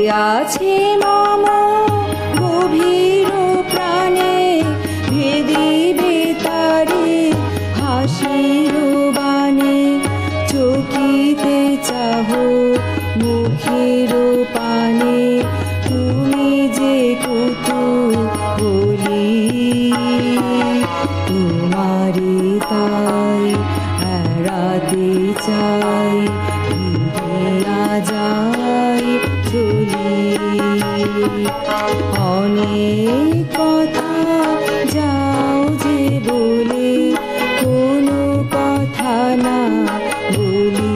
আছে মম গভীর প্রাণে, ভেদিবে তারে হাসির বাণে। চকিতে চাহ মুখের পানে, তুমি যে কুতূহলী। তোমারে তাই এড়াতে চাই, ফিরিয়া যাই চলি। অনেক কথা যাও যে বলে, কোনো কথা না বলি।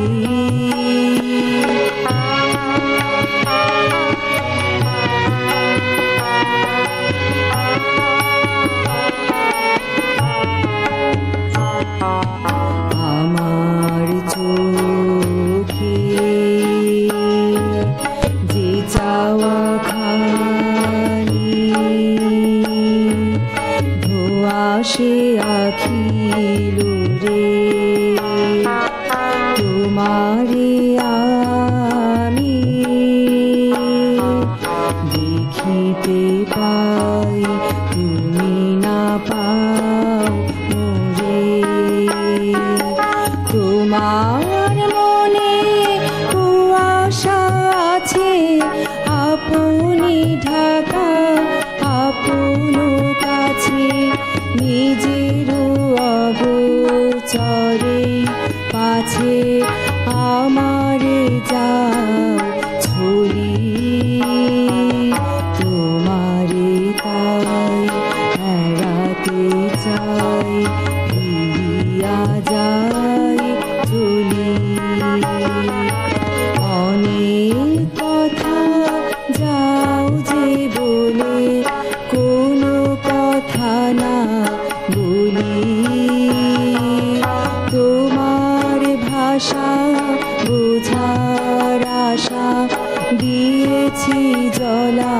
আমার চোখে যে চাওয়া খালি, ধোঁয়াশে আখিল রে। তোমারে আমি দেখিতে পাই, তুমি না পাও মোরে। তোমার মনে কুয়াশা আছে, আপনি ঢাকা আপন কাছে। নিজের অগোচরে পাছে আমারে যাও ছড়ি। তোমারে তাই এড়াতে চাই, ফিরিয়া যাই চলি। অনেক কথা যাও যে বলে, কোনো কথা না বলি। তোমার ভাষা বোঝার আশা দিয়েছি জলা